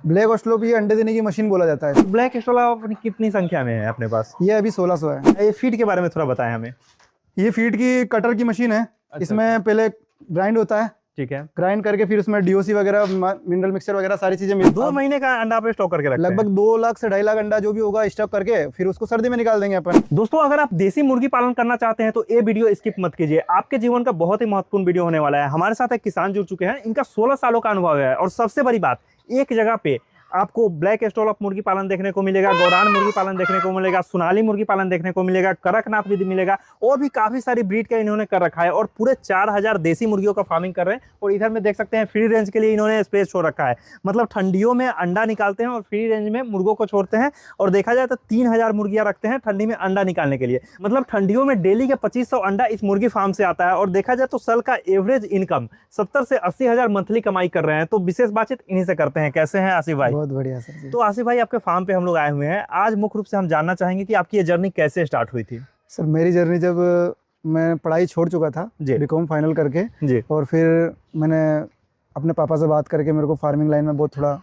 Black ऑस्ट्रेलोप ये अंडे देने की मशीन बोला जाता है। ब्लैक एस्ट्रोलॉप कितनी संख्या में है अपने पास? ये अभी 1600 है। ये फीड के बारे में थोड़ा बताएं हमें। ये फीड की कटर की मशीन है। इसमें पहले ग्राइंड होता है, ठीक है। ग्राइंड करके फिर उसमें डीओसी वगैरह, मिनरल मिक्सचर वगैरह सारी चीजें मिलती 2 महीने का अंडा पे स्टॉक करके रखते हैं। लगभग 2 लाख से 2.5 लाख अंडा जो भी होगा स्टॉक करके फिर उसको सर्दी में निकाल देंगे अपन। दोस्तों, अगर आप देसी मुर्गी पालन करना चाहते हैं तो ये वीडियो स्किप मत कीजिए। आपके जीवन का बहुत ही महत्वपूर्ण वीडियो होने वाला है। हमारे साथ एक किसान जुड़ चुके हैं, इनका 16 सालों का अनुभव है और सबसे बड़ी बात, एक जगह पे आपको ब्लैक एस्ट्रोलॉप मुर्गी पालन देखने को मिलेगा, गौरान मुर्गी पालन देखने को मिलेगा, सोनाली मुर्गी पालन देखने को मिलेगा, कड़कनाथ भी मिलेगा और भी काफी सारी ब्रीड का इन्होंने कर रखा है और पूरे 4000 देसी मुर्गियों का फार्मिंग कर रहे हैं। और इधर में देख सकते हैं फ्री रेंज के लिए इन्होंने स्पेस छोड़ रखा है। मतलब ठंडियों में अंडा निकालते हैं और फ्री रेंज में मुर्गों को छोड़ते हैं। और देखा जाए तो 3000 मुर्गियां रखते हैं ठंडी में अंडा निकालने के लिए। मतलब ठंडियों में डेली के 2500 अंडा इस मुर्गी फार्म से आता है। और देखा जाए तो साल का एवरेज इनकम 70 से 80 हजार मंथली कमाई कर रहे हैं। तो विशेष बातचीत इन्हीं से करते हैं। कैसे हैं आसिफ भाई? बहुत बढ़िया सर जी। तो आसिफ भाई, आपके फार्म पे हम लोग आए हुए हैं। आज मुख्य रूप से हम जानना चाहेंगे कि आपकी ये जर्नी कैसे स्टार्ट हुई थी। सर मेरी जर्नी जब मैं पढ़ाई छोड़ चुका था बीकॉम फाइनल करके जी, और फिर मैंने अपने पापा से बात करके मेरे को फार्मिंग लाइन में बहुत थोड़ा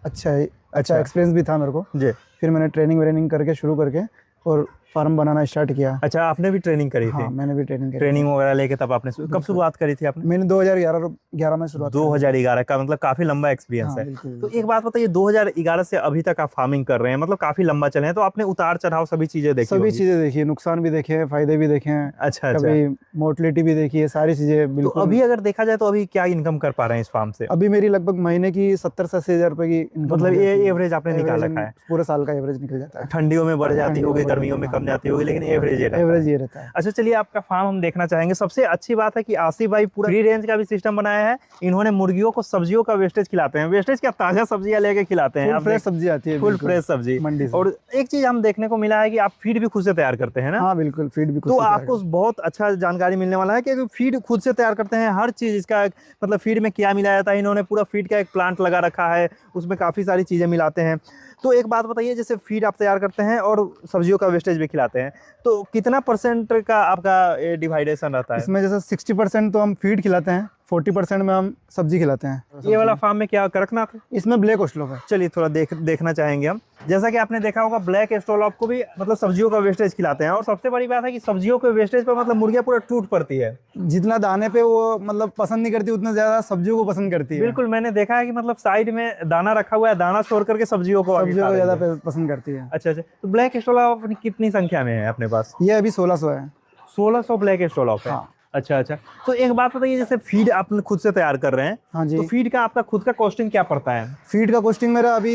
अच्छा एक्सपीरियंस भी था मेरे को जी। फिर मैंने ट्रेनिंग करके शुरू करके और फार्म बनाना स्टार्ट किया। अच्छा, आपने भी ट्रेनिंग करी थी? हाँ, मैंने भी ट्रेनिंग करी। ट्रेनिंग वगैरह लेके तब आपने कब शुरुआत करी थी आपने? मैंने 2011 में शुरुआत 2011 का, मतलब काफी लंबा एक्सपीरियंस हाँ, है। तो एक बात बताइए, 2011 से अभी तक आप फार्मिंग कर रहे हैं, मतलब काफी लंबा चले हैं, तो आपने उतार चढ़ाव सभी चीजें देखी सभी होंगी। चीजें देखी है, नुकसान भी देखे हैं, फायदे भी देखे हैं। अच्छा, कभी मोर्टलिटी भी देखी है, सारी चीजें तो बिल्कुल। अभी अगर देखा जाए तो अभी क्या इनकम कर पा रहे हैं इस फार्म से? अभी मेरी लगभग महीने की 70 से 80 हजार रुपए की इनकम। मतलब ये एवरेज आपने निकाल रखा है? पूरे साल का एवरेज निकल जाता है। ठंडियों में बढ़ जाती होगी, गर्मियों में कम जाती होगी, लेकिन एवरेज ये रहता है। अच्छा, चलिए आपका फार्म हम देखना चाहेंगे। सबसे अच्छी बात है कि आसिफ भाई पूरा फ्री रेंज का भी सिस्टम बनाया है। इन्होंने मुर्गियों को सब्जियों का वेस्टेज खिलाते हैं। वेस्टेज क्या, ताजा सब्जियां लेके खिलाते हैं। फ्रेश सब्जी आती है, फुल फ्रेश सब्जी मंडी से। और एक चीज हम देखने को मिला है कि आप फीड भी खुद से तैयार करते हैं ना? हाँ बिल्कुल, फीड भी खुद तो से तैयार आपको बहुत अच्छा जानकारी मिलने वाला है कि फीड खुद से तैयार करते हैं। हर चीज इसका, मतलब फीड में क्या मिलाया जाता है, इन्होंने पूरा फीड का एक प्लांट लगा रखा है, उसमें काफी सारी चीजें मिलाते हैं। तो एक बात बताइए, जैसे फीड आप तैयार करते हैं और सब्जियों का वेस्टेज भी खिलाते हैं, तो कितना परसेंट का आपका डिवाइडेशन रहता है इसमें? जैसे 60% तो हम फीड खिलाते हैं, 40% में हम सब्जी खिलाते हैं। ये वाला फार्म में क्या कड़कनाथ है? इसमें ब्लैक ऑस्ट्रेलोप है। चलिए थोड़ा देखना चाहेंगे हम। जैसा कि आपने देखा होगा, ब्लैक एस्ट्रोलॉप को भी मतलब सब्जियों का वेस्टेज खिलाते हैं। और सबसे बड़ी बात है कि सब्जियों के वेस्टेज पर मतलब मुर्गियां पूरा टूट पड़ती है। जितना दाने पे वो मतलब पसंद नहीं करती, उतना ज्यादा सब्जियों को पसंद करती है। बिल्कुल, मैंने देखा है कि मतलब साइड में दाना रखा हुआ है, दाना छोड़ करके सब्जियों को ज्यादा पसंद करती है। अच्छा, तो ब्लैक एस्ट्रोलॉप कितनी संख्या में है अपने पास? ये अभी 1600 है। 1600 ब्लैक एस्ट्रोलॉप है? हाँ। अच्छा। तो एक बात बताइए, जैसे फीड आप खुद से तैयार कर रहे हैं, हाँ जी। तो फीड का आपका खुद का कॉस्टिंग क्या पड़ता है? फीड का कॉस्टिंग मेरा अभी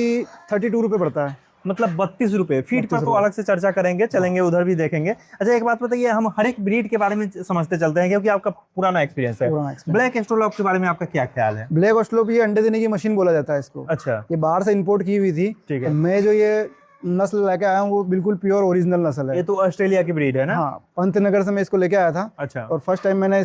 32 रुपये पड़ता है। मतलब 32 रुपए फीड पर तो अलग से चर्चा करेंगे, चलेंगे उधर भी देखेंगे। अच्छा, एक बात बताइए, हम हर एक ब्रीड के बारे में समझते चलते हैं क्योंकि आपका पुराना एक्सपीरियंस है। ब्लैक एस्ट्रोलॉप के बारे में आपका क्या ख्याल है? ब्लैक ऑस्ट्रेलोप ये अंडे देने की मशीन बोला जाता है इसको। अच्छा, ये बाहर से इंपोर्ट की हुई थी। ठीक है। मैं जो ये नस्ल लेके आया हूँ वो बिल्कुल प्योर ओरिजिनल नस्ल है। ये तो ऑस्ट्रेलिया की ब्रीड है ना? हाँ, पंतनगर से मैं इसको लेके आया था। अच्छा। और फर्स्ट टाइम मैंने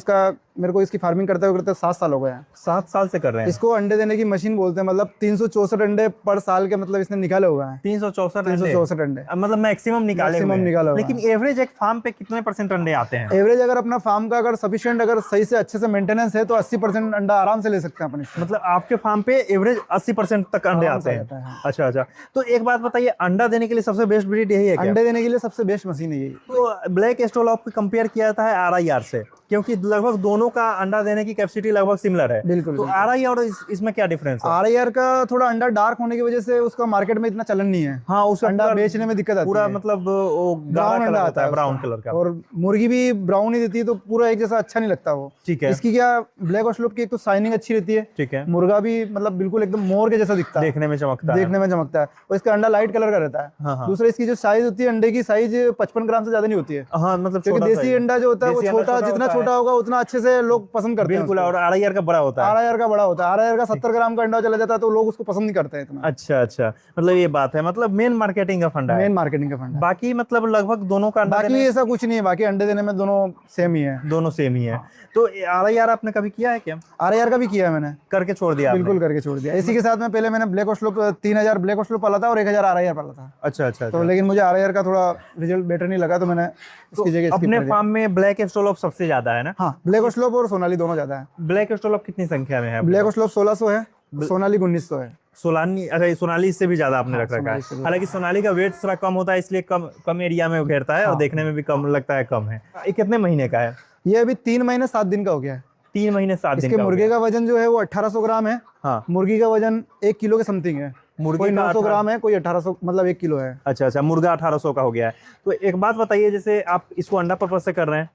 मेरे को इसकी फार्मिंग करते 7 साल हो गए हैं। 7 साल से कर रहे हैं इसको? अंडे देने की मशीन बोलते हैं। मतलब 364 अंडे पर साल के मतलब इसने निकाले हुए हैं। 364 अंडे मतलब मैक्सिमम निकाले निकाले। लेकिन एवरेज एक फार्म पे कितने % अंडे आते हैं? एवरेज अगर अपना फार्म का अगर सफिशिएंट, अगर सही से अच्छे से मेंटेनेंस है तो 80% अंडा आराम से ले सकते हैं अपन इससे। मतलब आपके फार्म पे एवरेज 80% तक अंडे आते हैं? अच्छा। तो एक बात बताइए, अंडा देने के लिए सबसे बेस्ट ब्रीड यही है क्या? अंडे देने के लिए सबसे बेस्ट मशीन है यही। तो ब्लैक एस्ट्रोलॉप को कंपेयर किया जाता है RIR से, क्योंकि लगभग दोनों का अंडा देने की कैपेसिटी लगभग सिमिलर है। बिल्कुल। तो RIR और इसमें क्या डिफरेंस है? RIR का थोड़ा अंडा डार्क होने की वजह से उसका मार्केट में इतना चलन नहीं है। हाँ, उस अंडा बेचने में दिक्कत आती है। पूरा मतलब वो ब्राउन अंडा आता है, ब्राउन कलर का। और मुर्गी भी ब्राउन ही देती है, तो पूरा एक जैसा अच्छा नहीं लगता वो। ठीक है। इसकी क्या, ब्लैक ऑस्ट्रेलोप की एक तो शाइनिंग अच्छी रहती है। ठीक है। मुर्गा भी मतलब बिल्कुल एकदम मोर के जैसा दिखता है, देखने में चमकता है। और इसका अंडा लाइट कलर का रहता है। हाँ। दूसरा, इसकी जो साइज होती है अंडे की, साइज 55 ग्राम से ज्यादा नहीं होती है। हाँ, मतलब क्योंकि देसी अंडा जो होता है वो छोटा, जितना छोटा होगा उतना अच्छे से लोग पसंद करते हैं। बिल्कुल। और RIR का बड़ा होता है। RIR का बड़ा होता है। RIR का 70 ग्राम का अंडा चला जाता है तो लोग उसको पसंद नहीं करते इतना। अच्छा, मतलब ये बात है, मतलब मेन मार्केटिंग का फंडा है। मेन मार्केटिंग का फंडा। बाकी मतलब लगभग दोनों का अंडा बाकी ऐसा कुछ नहीं है, बाकी अंडे देने में दोनों सेम ही है। दोनों सेम ही है। तो RIR आपने कभी किया है क्या? RIR का भी किया है मैंने, करके छोड़ दिया? बिल्कुल करके छोड़ दिया। इसी के साथ में पहले मैंने ब्लैक ऑस्ट्रेलोप 3000 ब्लैक ऑस्ट्रेलोप पाला था और 1000 RIR पाला था। अच्छा। तो लेकिन मुझे RIR का थोड़ा रिजल्ट बेटर नहीं लगा, तो मैंने इसकी जगह अपने फार्म में ब्लैक एस्ट्रोलॉप सबसे ज्यादा है ना? हाँ, ब्लैक ऑस्ट्रेलोप और सोनाली दोनों ज्यादा है। ब्लैक एस्ट्रोलॉप कितनी संख्या में है? ब्लैक ऑस्ट्रेलोप 1600 है, सोनाली 1900 है। सोनाली, अरे सोनाली इससे भी ज्यादा आपने हाँ, रख रखा है। सोनाली से भी। हालांकि सोनाली का वेट थोड़ा कम होता है, इसलिए कम कम एरिया में घेरता है और हाँ। देखने में भी कम लगता है, कम है। ये कितने महीने का है? ये अभी 3 महीने 7 दिन का हो गया है। 3 महीने 7 दिन इसके का हो मुर्गे गया। का वजन जो है वो 1800 ग्राम है। हाँ, मुर्गी का वजन 1 किलो के समथिंग है। मुर्गी कोई का 900 18 ग्राम है, कोई 1800, मतलब 1 किलो है। अच्छा अच्छा, मुर्गा 1800 का हो गया है। तो एक बात बताइए, जैसे आप इसको अंडा पर्पज से कर रहे हैं,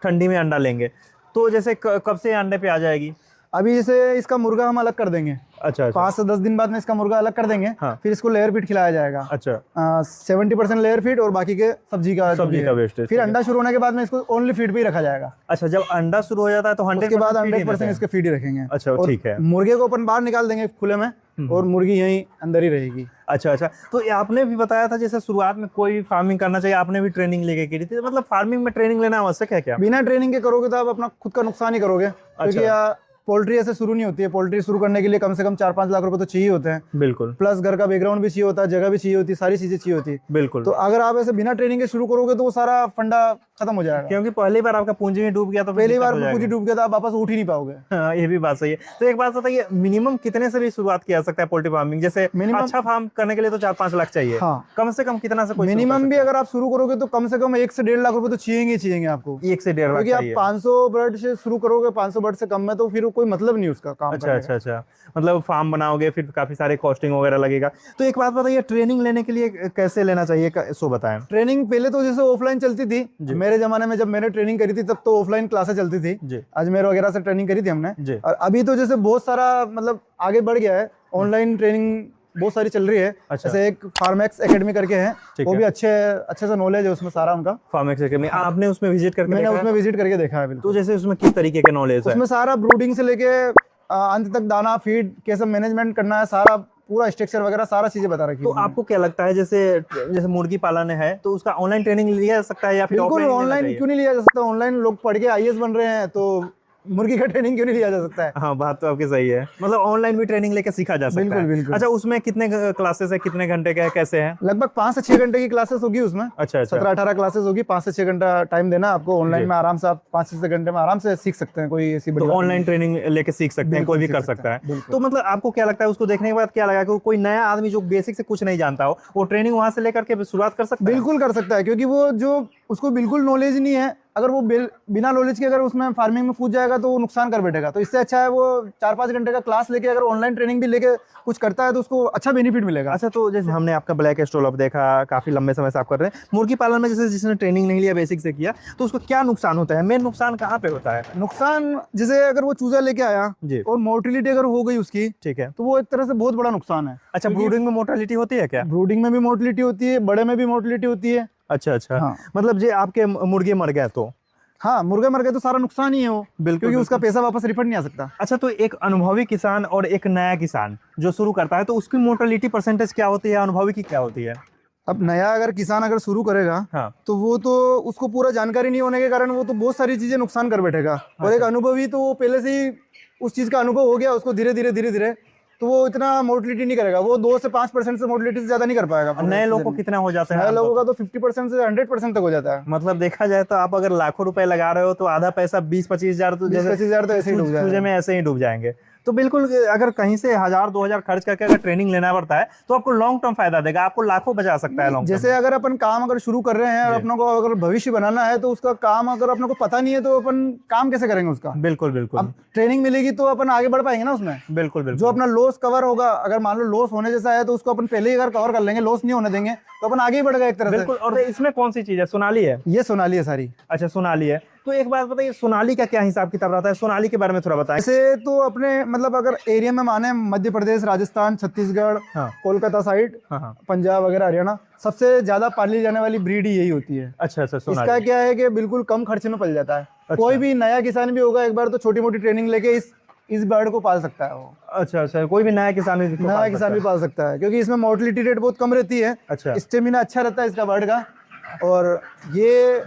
ठंडी में अंडा लेंगे, तो जैसे कब से अंडे पे आ जाएगी? अभी जैसे इसका मुर्गा हम अलग कर देंगे, अच्छा अच्छा 5 से 10 दिन बाद में इसका मुर्गा अलग कर देंगे। हाँ। फिर इसको लेयर फीड खिलाया जाएगा। अच्छा, 70% लेयर फीड और बाकी के सब्जी का जो भी सब्जी का है। वेस्टेज। फिर अंडा शुरू होने के बाद में इसको ओनली फीड पे ही रखा जाएगा। अच्छा, जब अंडा शुरू हो जाता है तो 100% उसके बाद feed ही 100% देते इसके फीड ही रखेंगे। अच्छा, और ठीक है। मुर्गे को अपन बाहर निकाल देंगे खुले में, और मुर्गी यहीं अंदर ही रहेगी। हैं। अच्छा अच्छा, तो ये आपने भी बताया था जैसे शुरुआत में कोई फार्मिंग करना चाहिए, आपने भी ट्रेनिंग लेके की थी, मतलब फार्मिंग में ट्रेनिंग लेना आवश्यक है क्या? बिना ट्रेनिंग के करोगे तो आप अपना खुद का नुकसान ही करोगे, क्योंकि पोल्ट्री ऐसे शुरू नहीं होती है। पोल्ट्री शुरू करने के लिए कम से कम 4-5 लाख रुपए तो चाहिए होते हैं। बिल्कुल प्लस घर का बैकग्राउंड भी चाहिए होता है, जगह भी चाहिए होती है, सारी चीजें चाहिए होती है। बिल्कुल। तो अगर आप ऐसे बिना ट्रेनिंग के शुरू करोगे तो वो सारा फंडा खत्म हो जाएगा। क्योंकि पहली बार आपका पूंजी में डूब गया तो फिर पहली दिक्कत बार हो में पूंजी जाएगा। डूब गया तो आप वापस उठ ही नहीं पाओगे। हाँ, ये भी बात सही है। तो एक बात बताइए, मिनिमम कितने से भी शुरुआत किया जा सकता है पोल्ट्री फार्मिंग? जैसे Minimum- अच्छा फार्म करने के लिए तो 4-5 लाख चाहिए। हाँ। कम से कम कितना से कोई शुरू कर मिनिमम भी सकता अगर आप शुरू करोगे तो कम से कम 1 से 1.5 लाख रुपए तो चाहिए आपको। है? 1 से 1.5 लाख क्योंकि आप चाहिए। 500 बर्ड से शुरू करोगे, 500 बर्ड से कम में तो फिर कोई मतलब नहीं उसका काम अच्छा करने अच्छा अच्छा, मतलब फार्म बनाओगे फिर काफी सारे कॉस्टिंग वगैरह लगेगा। तो एक बात बताइए, ट्रेनिंग लेने के लिए कैसे लेना चाहिए, सो बताएं। का। ट्रेनिंग पहले तो जैसे ऑफलाइन चलती थी, मेरे जमाने में जब मैंने ट्रेनिंग करी थी तब तो ऑफलाइन क्लासेस चलती थी, जी अजमेर वगैरह से ट्रेनिंग करी थी हमने। जी। और अभी तो जैसे बहुत सारा मतलब आगे बढ़ गया है, ऑनलाइन ट्रेनिंग बहुत सारी चल रही है। अच्छा। जैसे एक फार्मेक्स एकेडमी करके है, ठीक वो है। भी अच्छे से नॉलेज है उसमें सारा उनका। फार्मेक्स में आपने उसमें विजिट करके मैंने देखा है? उसमें विजिट करके देखा है। तो बिल्कुल, जैसे उसमें किस तरीके के नॉलेज है? उसमें सारा ब्रूडिंग से लेके अंत तक दाना फीड कैसे मैनेजमेंट करना है, सारा पूरा स्ट्रक्चर वगैरह सारा चीजें बता रखी है तो उन्होंने। आपको क्या लगता है, जैसे जैसे मुर्गी पालन है तो उसका ऑनलाइन ट्रेनिंग लिया जा सकता है या फिर बिल्कुल ऑफलाइन लेना ऑनलाइन चाहिए? क्यों नहीं लिया जा सकता? ऑनलाइन लोग पढ़ के आईएएस बन रहे हैं, तो मुर्गी का ट्रेनिंग क्यों नहीं लिया जा सकता है? हाँ, बात तो आपकी सही है, मतलब ऑनलाइन भी ट्रेनिंग लेके सीखा जा सकता बिल्कुल, है। बिल्कुल। अच्छा, उसमें कितने क्लासेस है, कितने घंटे का है, कैसे है? लगभग 5 से 6 घंटे की क्लासेस होगी उसमें। अच्छा अच्छा 17-18 क्लासेस होगी, 5 से 6 घंटा टाइम देना आपको। ऑनलाइन जी। में आराम से आप 5 से 6 घंटे में आराम से सीख सकते हैं, कोई ऐसी बड़ी तो बात ऑनलाइन नहीं ट्रेनिंग लेके सीख सकते हैं, बिल्कुल कोई भी सीख कर सकता सकता है, है। बिल्कुल। तो मतलब आपको क्या लगता है, उसको देखने के बाद क्या लगा कि कोई नया आदमी जो बेसिक से कुछ नहीं जानता हो, वो ट्रेनिंग वहां से लेकर के शुरुआत कर सकता है। है? बिल्कुल कर सकता है, क्योंकि वो जो उसको बिल्कुल नॉलेज नहीं है, अगर वो बिना नॉलेज के अगर उसमें फार्मिंग में कूद जाएगा तो वो नुकसान कर बैठेगा। तो इससे अच्छा है वो 4-5 घंटे का क्लास लेके अगर ऑनलाइन ट्रेनिंग भी लेके कुछ करता है तो उसको अच्छा बेनिफिट मिलेगा। अच्छा, तो जैसे हमने आपका ब्लैक स्टोलॉप देखा, काफी लंबे समय से आप कर रहे हैं मुर्गी पालन में, जैसे जिसने ट्रेनिंग नहीं लिया, बेसिक से किया, तो उसको क्या नुकसान होता है? मेन नुकसान कहाँ पे होता है? नुकसान जैसे अगर वो चूजा लेके आया जी, और मोर्टिलिटी अगर हो गई उसकी, ठीक है। तो वो एक तरह से बहुत बड़ा नुकसान है। अच्छा, ब्रूडिंग में मोर्टेलिटी होती है क्या? ब्रूडिंग में भी मोर्टिलिटी होती है, बड़े में भी मोर्टिलिटी होती है। अच्छा अच्छा, हाँ। मतलब जे आपके मुर्गे मर गए तो? हाँ, मुर्गा मर गए तो सारा नुकसान ही है वो, बिल्कुल, क्योंकि उसका बिल्कुल। पैसा वापस रिफंड नहीं आ सकता। अच्छा, तो एक अनुभवी किसान और एक नया किसान जो शुरू करता है, तो उसकी मोर्टेलिटी परसेंटेज क्या होती है, अनुभवी की क्या होती है? अब नया अगर किसान अगर शुरू करेगा, हाँ, तो वो तो उसको पूरा जानकारी नहीं होने के कारण वो तो बहुत सारी चीजें नुकसान कर बैठेगा। और एक अनुभवी तो वो पहले से ही उस चीज का अनुभव हो गया उसको, धीरे धीरे तो वो इतना मोर्टिलिटी नहीं करेगा। वो 2 से 5% से मोर्टिलिटी से ज्यादा नहीं कर पाएगा। और नए लोगों को कितना हो जाता है? नए लोगों का तो 50% से 100% तक हो जाता है। मतलब देखा जाए तो आप अगर लाखों रुपए लगा रहे हो तो आधा पैसा 20-25 हजार तो 20-25 हजार तो ऐसे ही डूब चूजे जाएगा। में ऐसे ही डूब जाएंगे। तो बिल्कुल, अगर कहीं से 1000-2000 खर्च करके अगर ट्रेनिंग लेना पड़ता है तो आपको लॉन्ग टर्म फायदा देगा, आपको लाखों बचा सकता है लॉन्ग टर्म। जैसे अगर अपन काम अगर शुरू कर रहे हैं और जी। अपनों को अगर भविष्य बनाना है, तो उसका काम अगर अपने को पता नहीं है तो अपन काम कैसे करेंगे उसका? बिल्कुल बिल्कुल अब ट्रेनिंग मिलेगी तो अपन आगे बढ़ पाएंगे ना उसमें। बिल्कुल बिल्कुल। जो अपना लॉस कवर होगा, अगर मान लो लॉस होने जैसा है तो उसको अपन पहले ही अगर कवर कर लेंगे, लॉस नहीं होने देंगे, तो अपन आगे ही बढ़ गए एक तरह से। बिल्कुल। और इसमें कौन सी चीज है? सोनाली है? ये सोनाली है सारी। अच्छा, सोनाली है। तो एक बात बताइए, सोनाली का क्या हिसाब किताब रहता है? सोनाली के बारे में थोड़ा बताएं। ऐसे तो अपने मतलब अगर एरिया में माने मध्य प्रदेश, राजस्थान, छत्तीसगढ़, हाँ कोलकाता साइड, हाँ हाँ। पंजाब वगैरह, हरियाणा, सबसे ज्यादा पाली जाने वाली ब्रीड ही यही होती है। अच्छा अच्छा, इसका सोनाली। क्या है कि बिल्कुल कम खर्चे में पल जाता है। अच्छा। कोई भी नया किसान भी होगा एक बार तो छोटी मोटी ट्रेनिंग लेके इस बर्ड को पाल सकता है वो। अच्छा अच्छा, कोई भी नया किसान भी इसको नया पाल किसान सकता भी पाल सकता है, क्योंकि इसमें मोर्टिलिटी रेट बहुत कम रहती है। अच्छा। स्टेमिना अच्छा रहता है इसका बर्ड का, और ये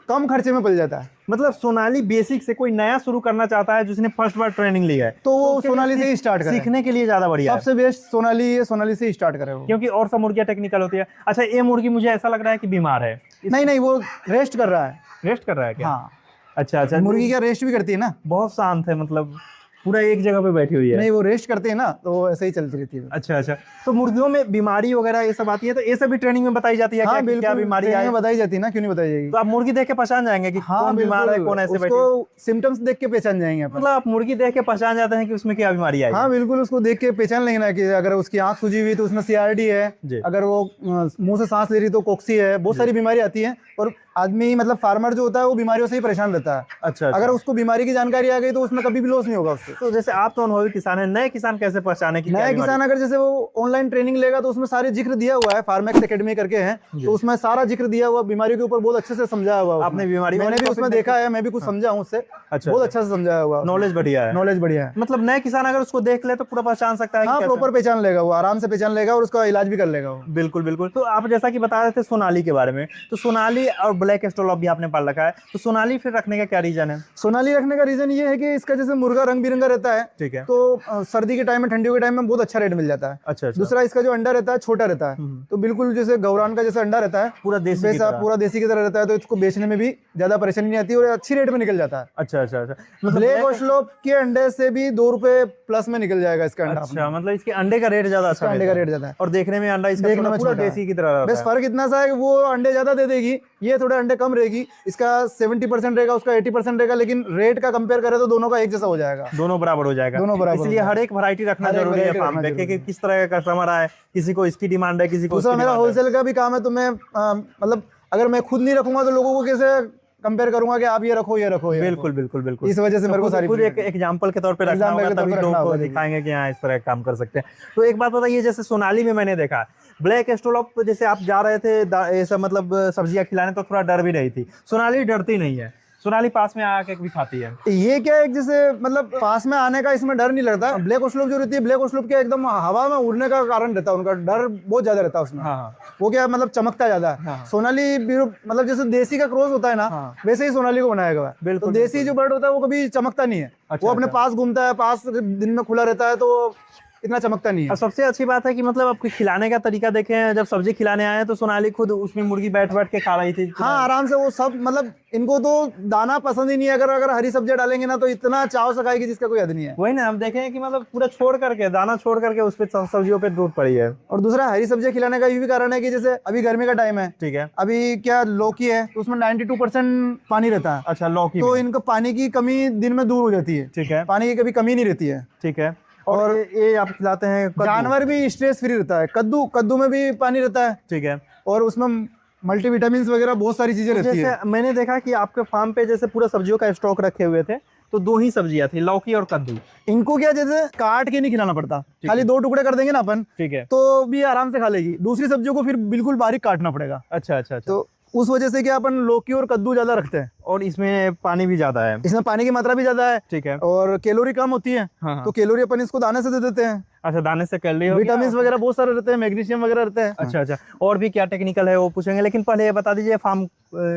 कम खर्चे में पल जाता है। मतलब सोनाली बेसिक से कोई नया शुरू करना चाहता है जिसने फर्स्ट बार ट्रेनिंग लिया है, तो वो उसके लिए सोनाली से ही स्टार्ट करे। सीखने के लिए ज्यादा बढ़िया है, सबसे बेस्ट सोनाली है, सोनाली से ही स्टार्ट करे वो। क्योंकि और सब मुर्गियां टेक्निकल होती है। अच्छा, ये मुर्गी मुझे ऐसा लग रहा है कि बीमार है। नहीं, वो रेस्ट कर रहा है। रेस्ट कर रहा है क्या? हाँ, अच्छा अच्छा, मुर्गी क्या रेस्ट भी करती है ना। बहुत शांत है, मतलब पूरा एक जगह पे बैठी हुई है। नहीं, वो रेस्ट करते हैं ना, तो ऐसे ही चलती रहती है। अच्छा अच्छा, तो मुर्गियों में बीमारी वगैरह ये सब आती है, तो ये सब भी ट्रेनिंग में बताई जाती है? हाँ क्या बिल्कुल, क्या बीमारी ट्रेनिंग है? में बताई जाती है ना, क्यों नहीं बताई जाएगी। तो आप मुर्गी देख के पहचान जाएंगे कि हाँ कौन बीमार है, बिल्कुल, कौन ऐसे बैठी है? उसको सिम्टम्स देख के पहचान जाएंगे अपन। मतलब आप मुर्गी देख के पहचान जाते हैं कि उसमें क्या बीमारी आई है? हाँ बिल्कुल, उसको देख के पहचान लेंगे ना कि अगर उसकी आंख सूजी हुई तो उसमें CRD है, जी। अगर वो मुंह से सांस ले रही तो कोक्सी है, बहुत सारी बीमारी आती है। और आदमी मतलब फार्मर जो होता है वो बीमारियों से ही परेशान रहता है। अच्छा, अगर उसको बीमारी की जानकारी आ गई तो उसमें कभी भी लॉस नहीं होगा उससे। तो जैसे आप तो अनुभवी किसान हैं, नए किसान कैसे पहचाने कि क्या नया बीमारी? किसान अगर जैसे वो ऑनलाइन ट्रेनिंग लेगा तो उसमें सारे जिक्र दिया हुआ है, फार्मेक्स एकेडमी करके है, तो उसमें सारा जिक्र दिया हुआ, बीमारियों के ऊपर बहुत अच्छे से समझाया हुआ है। आपने बीमारी मैंने वाले भी उसमें topic देखा है, मैं भी कुछ समझा हूँ उससे। अच्छा, बहुत अच्छा से समझाया हुआ, नॉलेज बढ़िया है। नॉलेज बढ़िया है। मतलब नए किसान अगर उसको देख ले तो पूरा पहचान सकता है कि हाँ कैसा? प्रॉपर पहचान लेगा वो, आराम से पहचान लेगा और उसका इलाज भी कर लेगा वो। बिल्कुल बिल्कुल। तो आप जैसा कि बता रहे थे सोनाली के बारे में, तो सोनाली और ब्लैक एस्ट्रोलॉप भी आपने पाल रखा है, तो सोनाली फिर रखने का क्या रीजन है? सोनाली रखने का रीजन ये है कि इसका जैसे मुर्गा रंग बिरंगा रहता है, ठीक है। तो सर्दी के टाइम में, ठंडियों के टाइम में बहुत अच्छा रेट मिल जाता है। अच्छा अच्छा, दूसरा, इसका जो अंडा रहता है छोटा रहता है, तो बिल्कुल जैसे गौरान का जैसे अंडा रहता है, पूरा देसी की वैसा तरह। पूरा देसी की तरह रहता है, तो इसको बेचने में भी ज्यादा परेशानी नहीं आती और अच्छी रेट में निकल जाता है। अच्छा अच्छा अच्छा, मतलब ब्लैक ओस्लोप के अंडे से भी 2 रुपए प्लस में निकल जाएगा इसका अंडा। अच्छा, मतलब इसके अंडे का रेट ज्यादा अच्छा अंडे का रहता है। रेट ज्यादा है, और देखने में अंडा इसका देखने थोड़ा में पूरा छोटा है। देसी की तरह रहता बस है। फर्क इतना सा है कि वो अंडे ज्यादा दे देगी, ये थोड़े अंडे कम रहेगी। इसका 70% रहेगा, उसका 80% रहेगा, लेकिन रेट का कंपेयर करें तो दोनों का एक जैसा हो जाएगा। दोनों बराबर हो जाएगा। दोनों बराबर हो इसलिए जाएगा। हर एक वैरायटी रखना हर एक जरूरी है variety फार्म रखना पे, जरूरी कि किस तरह का कस्टमर आए, किसी को इसकी डिमांड है, किसी को दूसरा उसकी मेरा डिमांड है। होलसेल का भी काम है, तो मैं मतलब अगर मैं खुद नहीं रखूंगा तो लोगों को कैसे कंपेयर करूंगा कि आप ये रखो ये रखो ये बिल्कुल बिल्कुल बिल्कुल। इस वजह से मेरे को सारी खुद एक एग्जांपल के तौर पे रखना Example होगा, के तौर तभी पे लोगों रखना को होगा, दिखाएंगे कि हाँ इस तरह का काम कर सकते हैं। तो एक बात बताइए, जैसे सोनाली में मैंने देखा ब्लैक एस्ट्रोलॉप, जैसे आप जा रहे थे ये सब मतलब सब्जियां खिलाने तो थोड़ा डर भी रही थी, सोनाली डरती नहीं है, सोनाली पास में आके भी खाती है। ये क्या है, जैसे मतलब पास में आने का इसमें डर नहीं लगता। ब्लैक ओस्लोप जो रहती है, ब्लैक ओस्लोप के एकदम हवा में उड़ने का कारण रहता है, उनका डर बहुत ज्यादा रहता है उसमें। हाँ वो क्या मतलब चमकता ज्यादा है। हाँ। सोनाली मतलब जैसे देसी का क्रॉस होता है ना, हाँ। वैसे ही सोनाली को बनाया गया है। बिल्कुल, तो देसी जो बर्ड होता है वो कभी चमकता नहीं है। अच्छा, वो अपने अच्छा। पास घूमता है, पास दिन में खुला रहता है, तो इतना चमकता नहीं है। और सबसे अच्छी बात है कि मतलब आपके खिलाने का तरीका देखें, जब सब्जी खिलाने आए तो सोनाली खुद उसमें मुर्गी बैठ बैठ के खा रही थी। हाँ आराम से, वो सब मतलब इनको तो दाना पसंद ही नहीं है। अगर हरी सब्जियां डालेंगे ना तो इतना चाव से खाएगी जिसका कोई हद नहीं है। वही ना, हम देखें कि मतलब पूरा छोड़ करके, दाना छोड़ करके उस पे सब्जियों पे टूट पड़ी है। और दूसरा, हरी सब्जियां खिलाने का ये भी कारण है कि जैसे अभी गर्मी का टाइम है, ठीक है। अभी क्या लौकी है तो उसमें 92% पानी रहता है। अच्छा, लौकी तो में। इनको पानी की कमी दिन में दूर हो जाती है। ठीक है पानी की कभी कमी नहीं रहती है। ठीक है। और ये आप खिलाते हैं कद्दू। जानवर भी स्ट्रेस फ्री रहता है। कद्दू में भी पानी रहता है, ठीक है। और उसमें मल्टीविटामिन्स वगैरह बहुत सारी चीजें रहती है। जैसे मैंने देखा कि आपके फार्म पे जैसे पूरा सब्जियों का स्टॉक रखे हुए थे, तो 2 ही सब्जियां थी, लौकी और कद्दू। इनको क्या जैसे काट के नहीं खिलाना पड़ता, खाली 2 टुकड़े कर देंगे ना अपन, ठीक है। तो भी आराम से खा लेगी। दूसरी सब्जियों को फिर बिल्कुल बारीक काटना पड़ेगा। अच्छा अच्छा अच्छा। तो उस वजह से क्या अपन लौकी और कद्दू ज्यादा रखते हैं। और इसमें पानी भी ज्यादा है। इसमें पानी की मात्रा भी ज्यादा है, ठीक है। और कैलोरी कम होती है। हाँ, हाँ। तो कैलोरी अपन इसको दाने से दे देते हैं। अच्छा, दाने से कैलोरी हो गया। विटामिन वगैरह बहुत सारे रहते हैं, मैग्नीशियम वगैरह रहते हैं। अच्छा अच्छा। और भी क्या टेक्निकल है वो पूछेंगे, लेकिन पहले ये बता दीजिए फार्म।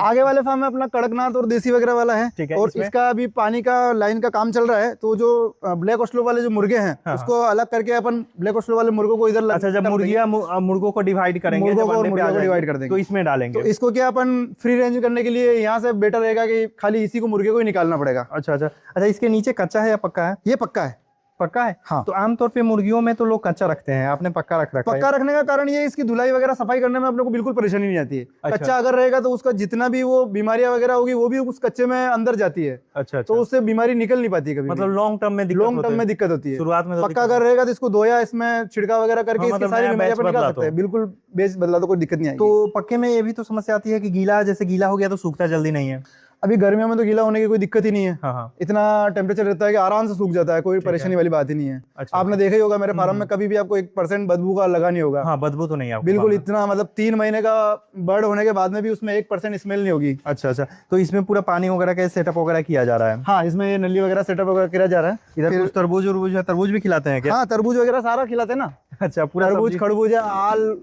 आगे वाले फार्म में अपना कड़कनाथ और देसी वगैरह वाला है। ठीक है, और इसमें? इसका अभी पानी का लाइन का काम चल रहा है, तो जो ब्लैक ओस्लो वाले जो मुर्गे हैं, हाँ। उसको अलग करके अपन ब्लैक ओस्लो वाले मुर्गों को इधर अच्छा, जब मुर्गों को डिवाइड करेंगे, मुर्गों जब को और अंडे पे आ मुर्गियों को जाएंगे, divide कर देंगे। तो इसमें डालेंगे। तो इसको क्या अपन फ्री रेंज करने के लिए यहाँ से बेटर रहेगा कि खाली इसी को मुर्गे को ही निकालना पड़ेगा। अच्छा अच्छा अच्छा। इसके नीचे कच्चा है या पक्का है? ये पक्का है। पक्का है। हाँ। तो आमतौर पे मुर्गियों में तो लोग कच्चा रखते हैं, आपने पक्का रखा है। पक्का रखने का कारण ये, इसकी धुलाई वगैरह सफाई करने में अपने को बिल्कुल परेशानी नहीं आती है। अच्छा। कच्चा अगर रहेगा तो उसका जितना भी वो बीमारियां वगैरह होगी वो भी उस कच्चे में अंदर जाती है। अच्छा तो अच्छा। उससे बीमारी निकल नहीं पाती कभी। मतलब लॉन्ग टर्म में लॉन्ग टर्म में दिक्कत होती है। शुरुआत में तो पक्का अगर रहेगा तो इसको धोया, इसमें छिड़काव वगैरह करके हाँ, इसकी मतलब सारी नया बीमारियां बैच अपन निकाल बदला सकते हैं। बिल्कुल बेच बदला तो कोई दिक्कत नहीं आएगी। तो पक्के में ये भी तो समस्या आती है कि गीला, जैसे गीला हो गया तो सूखता जल्दी नहीं है। अभी गर्मियों में तो गीला होने की कोई दिक्कत ही नहीं है। हाँ हाँ। इतना टेम्परेचर रहता है कि आराम से सूख जाता है, कोई परेशानी वाली बात ही नहीं है। अच्छा, आपने देखा ही होगा मेरे फार्म में कभी भी आपको 1% बदबू का लगा नहीं होगा। हाँ, बदबू तो नहीं है आपको बिल्कुल फार्म में। इतना मतलब 3 महीने का बर्ड होने के बाद में भी उसमें 1% स्मेल नहीं होगी। अच्छा अच्छा। तो इसमें पूरा पानी वगैरह का सेटअप वगैरह किया जा रहा है। हाँ, इसमें ये नली वगैरह सेटअप वगैरह किया जा रहा है। इधर कुछ तरबूज है, तरबूज भी खिलाते हैं क्या? हाँ, तरबूज वगैरह सारा खिलाते हैं ना। अच्छा, पूरा तरबूज, सब्जी। खरबूज, आल,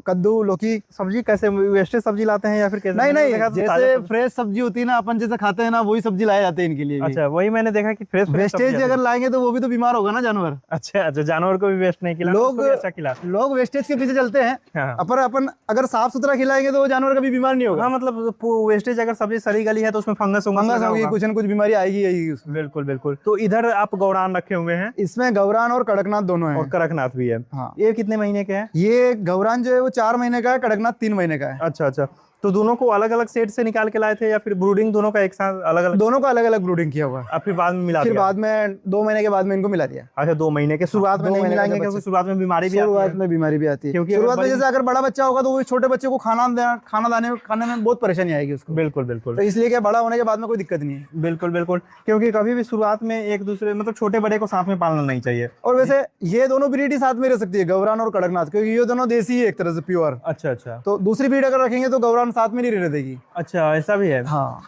कद्दू, लौकी। सब्जी कैसे वेस्टेज सब्जी लाते हैं या फिर कैसे? नहीं मैंने नहीं, देखा तो ताजा जैसे सब्जी। फ्रेश सब्जी होती है ना, अपन जैसे खाते हैं ना, वही सब्जी लाए जाते हैं इनके लिए भी। अच्छा, वही मैंने देखा कि फ्रेश वेस्टेज अगर लाएंगे तो वो भी तो बीमार होगा ना जानवर। अच्छा अच्छा, जानवर को भी वेस्ट नहीं खिलाना, लोग उसको भी अच्छा खिला। लोग वेस्टेज के पीछे चलते हैं, हाँ पर अपन अगर साफ सुथरा खिलाएंगे तो वो जानवर कभी बीमार नहीं होगा। हाँ, मतलब वेस्टेज अगर सब्जी सड़ी गली है तो उसमें फंगस फंगस होगी, कुछ न कुछ बीमारी आएगी आएगी उसमें। बिल्कुल बिल्कुल। तो इधर आप गौरान रखे हुए हैं इसमें गौरान और कड़कनाथ दोनों और हैं। कड़कनाथ भी है। हाँ, ये कितने महीने के हैं? ये गौरान जो है वो 4 महीने का है, कड़कनाथ 3 महीने का है। अच्छा अच्छा, तो दोनों को अलग अलग सेट से निकाल के लाए थे या फिर ब्रूडिंग दोनों का एक साथ अलग अलग? दोनों का अलग अलग ब्रूडिंग किया हुआ है। अब फिर बाद में मिला फिर दिया? बाद में 2 महीने के बाद में इनको मिला दिया। अच्छा, 2 महीने के शुरुआत में 2 नहीं महीने मिलाएंगे के क्योंकि बच्चे। शुरुआत में बीमारी भी आती शुरुआत है। में बीमारी भी आती है, क्योंकि शुरुआत में बड़ी- जैसे अगर बड़ा बच्चा होगा तो वो छोटे बच्चे को खाने में बहुत परेशानी आएगी उसको। बिल्कुल बिल्कुल तो इसलिए क्या, बड़ा होने के बाद में कोई दिक्कत नहीं है। बिल्कुल बिल्कुल, क्योंकि कभी भी शुरुआत में एक दूसरे मतलब छोटे बड़े को साथ में पालना नहीं चाहिए। और वैसे ये दोनों ब्रीड ही साथ में रह सकती है, गौरान और कड़कनाथ, क्योंकि ये दोनों देसी है एक तरह से प्योर। अच्छा अच्छा तो दूसरी ब्रीड अगर रखेंगे तो गौरान साथ में नहीं रहने देगी। अच्छा, ऐसा भी है। हाँ,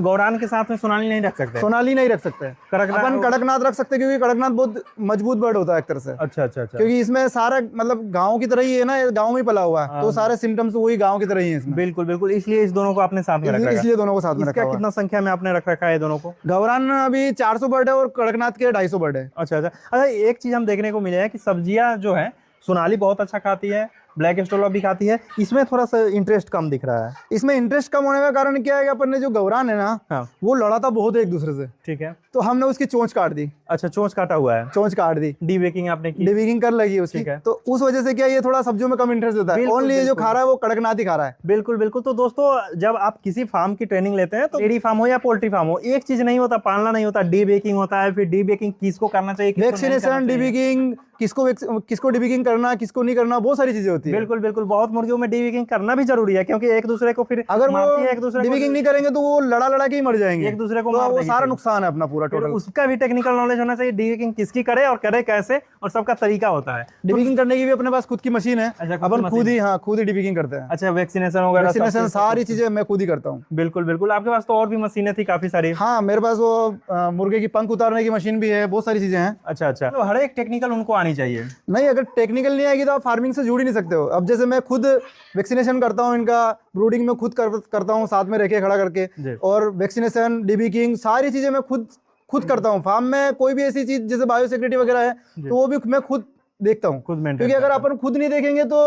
गौरान के साथ में सोनाली नहीं रख सकते? सोनाली नहीं रख सकते। कड़कनाथ- अपन कड़कनाथ रख सकते हैं, क्योंकि कड़कनाथ बहुत मजबूत बर्ड होता है एक तरह से। अच्छा अच्छा अच्छा, क्योंकि इसमें सारा मतलब गांव की तरह ही है ना, गांव में पला हुआ है, तो सारे सिम्टम्स वही गांव की तरह ही है इसमें। बिल्कुल बिल्कुल, इसलिए इस दोनों को आपने साथ में रखा है। इसलिए दोनों को साथ में रखा इसका हुआ है। कितना संख्या में आपने रख रखा है दोनों को? गौरान अभी 400 बर्ड है और कड़कनाथ के 250 बर्ड है। अच्छा अच्छा अच्छा, एक चीज हम देखने को मिले है कि सब्जियां जो है सोनाली बहुत अच्छा खाती है, ब्लैक स्टोला भी खाती है, इसमें थोड़ा सा इंटरेस्ट कम दिख रहा है। इसमें इंटरेस्ट कम होने का कारण क्या है कि अपन ने जो गौरान है ना, हाँ वो लड़ा था बहुत है एक दूसरे से, ठीक है। तो हमने उसकी चोंच काट दी। अच्छा, चोंच काटा हुआ है, चोंच काट दी, डीबेकिंग आपने की? डिविंग कर लगी उसकी। ठीक है। तो उस वजह से क्या, ये थोड़ा सब्जियों में कम इंटरेस्ट देता है। बिल्कुल, ओनली ये जो बिल्कुल। खा रहा है वो कड़कनाथ ही खा रहा है। बिल्कुल बिल्कुल। तो दोस्तों, जब आप किसी फार्म की ट्रेनिंग लेते हैं तो डेयरी फार्म हो या पोल्ट्री फार्म हो, एक चीज नहीं होता, पालना नहीं होता, डीबेकिंग होता है। फिर डीबेकिंग किसको करना चाहिए, किसको नहीं करना वैक्सीनेशन, चाहिए। डिविंग, किसको डिविंग करना, किसको नहीं करना, बहुत सारी चीजें होती है। बिल्कुल बिल्कुल, बहुत मुर्गियों में डीबेकिंग करना भी जरूरी है, क्योंकि एक दूसरे को फिर अगर मारती है, एक वो दूसरे को डिविंग नहीं करेंगे तो वो लड़ा लड़ा के ही मर जाएंगे, एक दूसरे को तो मार वो देंगे सारा फिर। नुकसान है अपना पूरा फिर टोटल। उसका भी टेक्निकल नॉलेज होना चाहिए, डीबेकिंग किसकी करे और करे कैसे, और सबका तरीका होता है। डिविंग करने की भी अपने पास खुद की मशीन है। अच्छा, खुद की अपन मशीन खुद ही, हाँ, खुद ही डिविंग करते हैं। अच्छा, वैक्सीनेशन वगैरह सब वैक्सीनेशन चीज़- सारी चीजें मैं खुद ही करता हूँ। बिल्कुल बिल्कुल। आपके पास तो और भी मशीनें थी काफी सारी? हाँ, मेरे पास वो मुर्गे की पंख उतारने की मशीन भी है, बहुत सारी चीजें हैं। अच्छा अच्छा, तो हर एक टेक्निकल उनको आनी चाहिए। नहीं, अगर टेक्निकल नहीं आएगी तो आप फार्मिंग से जुड़ ही नहीं सकते हो। अब जैसे मैं खुद वैक्सीनेशन करता हूँ, इनका ब्रूडिंग में खुद करता हूँ, साथ में रखे खड़ा करके, जी। और वैक्सीनेशन, डिबिकिंग, सारी चीजें मैं खुद करता हूँ। फार्म में कोई भी ऐसी चीज जैसे बायोसिक्योरिटी वगैरह है तो वो भी मैं खुद देखता हूँ। खुद मेंटेन क्योंकि अगर अपन खुद नहीं देखेंगे तो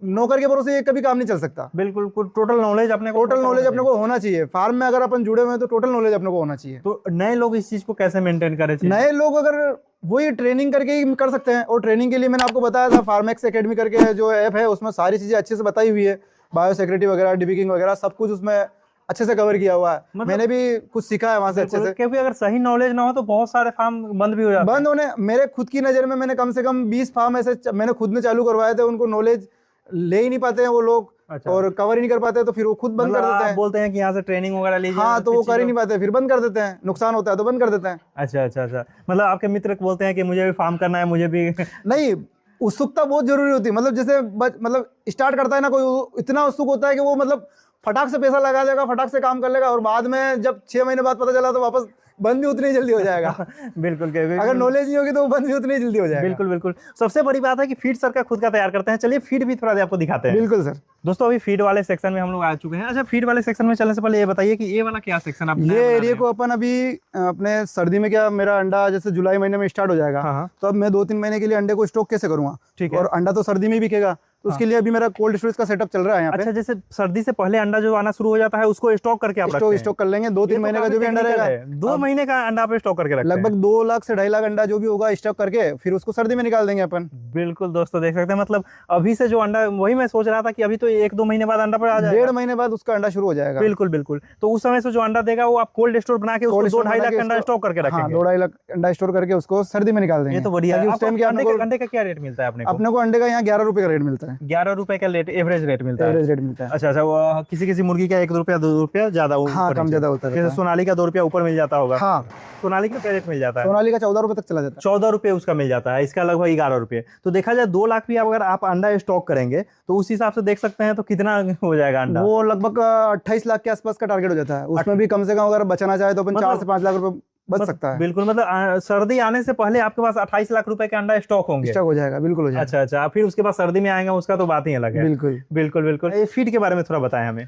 नौकर के भरोसे ये कभी काम नहीं चल सकता। बिल्कुल, टोटल नॉलेज अपने को टोटल नॉलेज अपने को होना चाहिए। फार्म में अगर अपन जुड़े हुए हैं तो टोटल नॉलेज अपने को होना चाहिए। तो नए लोग इस चीज को कैसे मेंटेन करें? नए लोग अगर वही ट्रेनिंग करके ही कर सकते हैं, और ट्रेनिंग के लिए मैंने आपको बताया था, फार्मेक्स एकेडमी करके जो ऐप है उसमें सारी चीजें अच्छे से बताई हुई है। बायोसिक्योरिटी वगैरह, डिबिकिंग वगैरह सब कुछ उसमें अच्छे से कवर किया हुआ है। मैंने भी कुछ सीखा है वहां से अच्छे से। क्योंकि अगर सही नॉलेज ना हो तो बहुत सारे फार्म बंद भी हो जाते हैं। बंद होने, मेरे खुद की नज़र में मैंने कम से कम 20 फार्म ऐसे मैंने खुद ने चालू करवाए थे, उनको नॉलेज ले ही नहीं पाते हैं वो लोग। अच्छा। और कवर ही नहीं कर पाते, तो फिर वो खुद बंद कर मतलब देते आप हैं। बोलते हैं कि यहाँ से ट्रेनिंग वगैरह लीजिए, हाँ, तो वो फिर कर ही चीज़ों- नहीं पाते, फिर बंद कर देते हैं। नुकसान होता है तो बंद कर देते हैं। अच्छा अच्छा अच्छा, मतलब आपके मित्र बोलते हैं कि मुझे भी फार्म करना है, मुझे भी नहीं, उत्सुकता बहुत जरूरी होती है। मतलब जैसे मतलब स्टार्ट करता है ना कोई, इतना उत्सुक होता है कि वो मतलब फटाक से पैसा लगा देगा, फटाक से काम कर लेगा, और बाद में जब 6 महीने बाद पता चला तो वापस बंद भी उतनी ही जल्दी हो जाएगा। बिल्कुल अगर नॉलेज नहीं होगी तो वो बंद भी उतनी ही जल्दी हो जाएगा। बिल्कुल बिल्कुल। सबसे बड़ी बात है कि फीड सर का खुद का तैयार करते हैं। चलिए फीड भी थोड़ा आपको दिखाते हैं। बिल्कुल सर। दोस्तों, अभी फीड वाले सेक्शन में हम लोग आ चुके हैं। अच्छा, फीड वाले सेक्शन में चलने से पहले ये बताइए कि ये वाला क्या सेक्शन आप ये एरिया को अपन अभी अपने सर्दी में, क्या मेरा अंडा जैसे जुलाई महीने में स्टार्ट हो जाएगा, हाँ। तो अब मैं 2-3 महीने के लिए अंडे को स्टॉक कैसे करूंगा। ठीक है। और अंडा तो सर्दी में ही बिकेगा, तो उसके लिए अभी मेरा कोल्ड स्टोरेज का सेटअप चल रहा है यहाँ पे। अच्छा, जैसे सर्दी से पहले अंडा जो आना शुरू हो जाता है उसको स्टॉक करके आप रखते हैं? स्टॉक कर लेंगे। 2-3 महीने का जो भी अंडा रहेगा, 2 महीने का अंडा आप स्टॉक करके रखते हैं? लगभग 2 लाख से 2.5 लाख अंडा जो भी होगा स्टॉक करके फिर उसको सर्दी में निकाल देंगे अपन। बिल्कुल दोस्तों, देख सकते हैं। मतलब अभी से जो अंडा, वही मैं सोच रहा था कि अभी तो 1-2 महीने बाद अंडा पर आ जाएगा। 1.5 महीने बाद उसका अंडा शुरू हो जाएगा। बिल्कुल बिल्कुल। तो उस समय से जो अंडा देगा वो आप कोल्ड स्टोर बना के उसको 2-2.5 लाख अंडा स्टॉक करके हाँ, रखेंगे? 2-2.5 लाख अंडा स्टोर करके उसको सर्दी में निकाल देंगे। ये तो बढ़िया है। ताकि उस टाइम के अंडे का क्या रेट मिलता है अपने को अंडे का यहाँ 11 रुपए का रेट मिलता है। 11 रुपए का एवरेज रेट मिलता है? एवरेज रेट मिलता है। अच्छा अच्छा, वो किसी मुर्गी का 1 रुपया 2 रुपया ज्यादा, हाँ, कम ज्यादा होता है। जैसे सोनाली का 2 रुपया ऊपर मिल जाता होगा। हाँ, सोनाली का क्या रेट मिल जाता है? सोनाली का 14 रुपए तक चला जाता है। 14 रुपये उसका मिल जाता है, इसका लगभग 11 रुपये। तो देखा जाए 2 लाख भी अगर आप अंडा स्टॉक करेंगे तो उस हिसाब से देख सकते हैं तो कितना हो जाएगा अंडा। वो लगभग 28 लाख के आसपास का टारगेट हो जाता है। उसमें भी कम से कम अगर बचाना चाहे तो अपन 4 से 5 लाख रुपए बच सकता है। बिल्कुल, मतलब सर्दी आने से पहले आपके पास 28 लाख रुपए के अंडा स्टॉक होंगे। स्टॉक हो जाएगा, बिल्कुल हो जाएगा। अच्छा अच्छा, फिर उसके बाद सर्दी में आएगा उसका तो बात ही अलग है। बिल्कुल बिल्कुल बिल्कुल। ये फीड के बारे में थोड़ा बताएं हमें।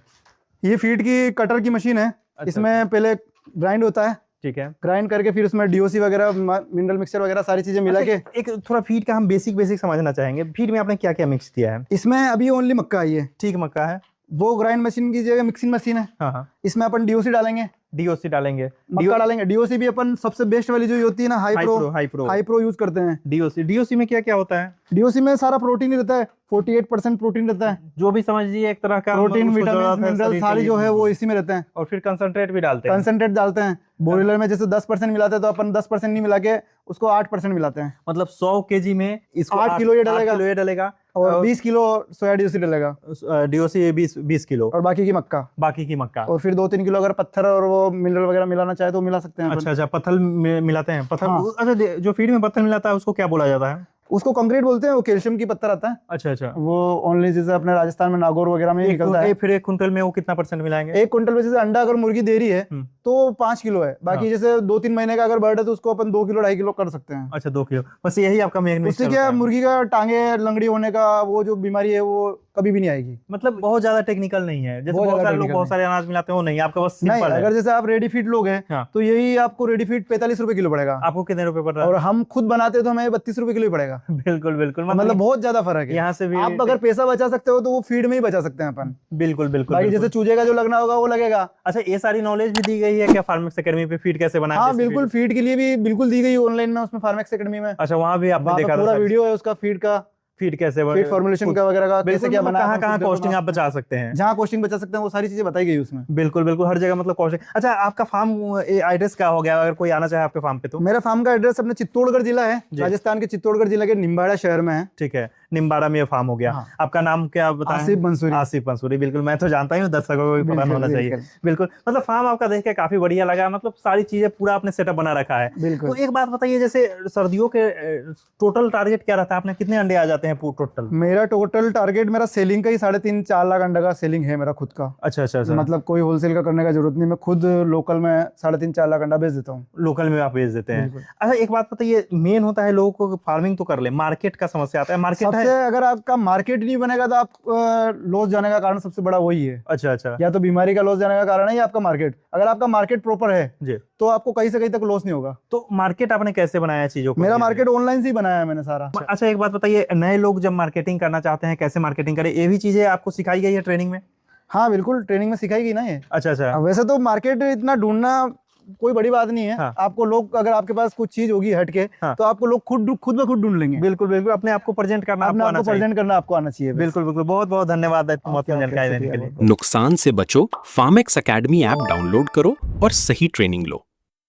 ये फीड की कटर की मशीन है। इसमें पहले ग्राइंड होता है, ठीक है, ग्राइंड करके फिर उसमें डीओसी वगैरह, मिनरल मिक्सचर वगैरह सारी चीजें मिला के। एक थोड़ा फीड का हम बेसिक समझना चाहेंगे। फीड में आपने क्या क्या मिक्स किया है? इसमें अभी ओनली मक्का आई है। ठीक, मक्का है। वो ग्राइंड मशीन की जगह मिक्सिंग मशीन है। हाँ, इसमें अपन डीओसी डालेंगे, डीओसी डालेंगे, मक्का डालेंगे। डीओसी भी अपन सबसे बेस्ट वाली जो होती है ना, हाई प्रो यूज करते हैं। डीओसी में क्या क्या होता है? डीओसी में सारा प्रोटीन ही रहता है, 48% प्रोटीन रहता है। जो भी समझिए एक तरह का प्रोटीन, विटामिन, मिनरल सारी जो है वो इसी में रहते हैं। और फिर कंसंट्रेट भी डालते हैं। कंसंट्रेट डालते हैं। बोरिलर में जैसे 10% मिलाते हैं, तो अपन 10% नहीं मिला के उसको 8% मिलाते हैं। मतलब 100 केजी में इसको 8 किलो ये डलेगा और 20 किलो सोया डीओसी डलेगा। डीओसी 20 किलो और बाकी की मक्का। और फिर 2-3 किलो अगर पत्थर और वो मिनरल वगैरह मिलाना चाहे तो मिला सकते हैं। अच्छा, पत्थर मिलाते हैं। पत्थर, हाँ। अच्छा, जो फीड में पत्थर मिलाता है उसको क्या बोला जाता है? उसको कंक्रीट बोलते हैं। वो कैल्शियम की पत्थर आता है। अच्छा, वो ओनली जैसे अपने राजस्थान में नागौर वगैरह में निकलता है। फिर 1 कुंटल में वो कितना % मिलाएंगे? 1 कुंटल में जैसे अंडा अगर मुर्गी दे रही है तो 5 किलो है। बाकी जैसे 2-3 महीने का अगर बर्ड है तो उसको अपन 2 किलो 2.5 किलो कर सकते हैं। अच्छा, 2 किलो, बस यही आपका मेन। उससे क्या मुर्गी का टांगे लंगड़ी होने का वो जो बीमारी है वो कभी भी नहीं आएगी। मतलब बहुत ज्यादा टेक्निकल नहीं है, जैसे बहुत सारे लोग बहुत सारे अनाज मिलाते हैं वो नहीं, आपका बस सिंपल है। अगर जैसे आप रेडी फीड लोगे तो यही आपको रेडी फीड 45 रुपए किलो पड़ेगा। आपको कितने रुपए पड़ रहा है? और हम खुद बनाते हैं तो हमें 32 रुपए किलो ही पड़ेगा। बिल्कुल बिल्कुल, मतलब बहुत ज्यादा फर्क है। यहाँ से भी आप अगर पैसा बचा सकते हो तो वो फीड में ही बचा सकते हैं अपन। बिल्कुल बिल्कुल। बाकी जैसे चूजे का जो लगना होगा वो लगेगा। अच्छा, ये सारी नॉलेज भी दी गई है क्या फार्मेक्स एकेडमी पे? फीड कैसे बनाएं? हाँ बिल्कुल, फीड के लिए भी बिल्कुल दी गई ऑनलाइन में, उसमें फार्मेक्स एकेडमी में। अच्छा, वहाँ भी आपने देखा पूरा वीडियो है उसका, फीड कैसे फीड फॉर्मुलेशन का वगैरह का कैसे क्या बना, कहाँ कॉस्टिंग आप बचा सकते हैं, जहाँ कॉस्टिंग बचा सकते हैं वो सारी चीजें बताई गई उसमें। बिल्कुल बिल्कुल, हर जगह मतलब कॉस्टिंग। अच्छा, आपका फार्म एड्रेस क्या हो गया अगर कोई आना चाहे आपके फार्म पे? तो मेरा फार्म का एड्रेस अपने चित्तौड़गढ़ जिला है, राजस्थान के चित्तौड़गढ़ जिला के निम्बाड़ा शहर में है। ठीक है, निम्बाड़ा में फार्म हो गया। आपका नाम क्या बताएं? आसिफ मंसूरी। बिल्कुल, मैं तो जानता ही हूँ, दर्शकों को भी पता होना चाहिए। बिल्कुल, मतलब फार्म आपका देख के काफी बढ़िया लगा, मतलब सारी चीजें पूरा आपने सेटअप बना रखा है। तो एक बात बताइए, जैसे सर्दियों के टोटल टारगेट क्या रहता है आपने? कितने अंडे आ जाते हैं टोटल? मेरा टोटल टारगेट मेरा सेलिंग का ही 3.5-4 लाख अंडा का सेलिंग है मेरा खुद का। अच्छा, मतलब कोई होलसेल का करने का जरूरत नहीं, मैं खुद लोकल में 3.5-4 लाख अंडा बेच देता हूँ। लोकल में आप बेच देते हैं? अच्छा, एक बात बताइए, मेन होता है लोगों को फार्मिंग तो कर ले, मार्केट का समस्या आता है। मार्केट सबसे अगर आपका मार्केट नहीं बनेगा तो आप लॉस जाने का कारण सबसे बड़ा वही है। अच्छा, या तो बीमारी का लॉस जाने का कारण है या आपका मार्केट। अगर आपका मार्केट प्रॉपर है जी तो आपको कहीं से कहीं तक लॉस नहीं होगा। तो मार्केट आपने कैसे बनाया चीजों को? मेरा मार्केट ऑनलाइन से ही बनाया है मैंने सारा। अच्छा, एक बात बताइए, नए लोग जब मार्केटिंग करना चाहते हैं कैसे मार्केटिंग करें, ये भी चीजें आपको सिखाई गई है ट्रेनिंग में? हाँ बिल्कुल, ट्रेनिंग में सिखाई गई ना ये। अच्छा, वैसे तो मार्केट इतना ढूंढना कोई बड़ी बात नहीं है। आपको लोग, अगर आपके पास कुछ चीज होगी हटके तो आपको लोग खुद ब खुद ढूंढ लेंगे। बिल्कुल, अपने आप को प्रेजेंट करना आपको आना चाहिए। बिल्कुल, बहुत बहुत धन्यवाद जानकारी देने के लिए। नुकसान से बचो, फार्मेक्स एकेडमी ऐप डाउनलोड करो और सही ट्रेनिंग लो।